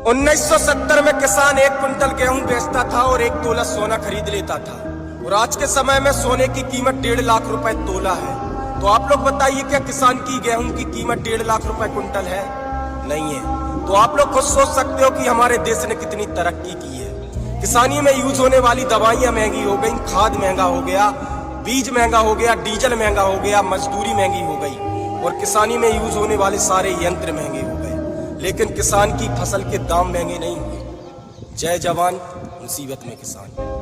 1970 में किसान 1 क्विंटल गेहूं बेचता था और 1 तोला सोना खरीद लेता था, और आज के समय में सोने की कीमत 1.5 लाख रुपए तोला है। तो आप लोग बताइए, क्या किसान की गेहूं की कीमत 1.5 लाख रुपए क्विंटल है? नहीं है। तो आप लोग खुद सोच सकते हो कि हमारे देश ने कितनी तरक्की की है। किसानी में यूज होने वाली दवाइयां महंगी हो गई, खाद महंगा हो गया, बीज महंगा हो गया, डीजल महंगा हो गया, मजदूरी महंगी हो गई, और किसानी में यूज होने वाले सारे यंत्र महंगे हो गए, लेकिन किसान की फसल के दाम महंगे नहीं हुए। जय जवान, मुसीबत में किसान।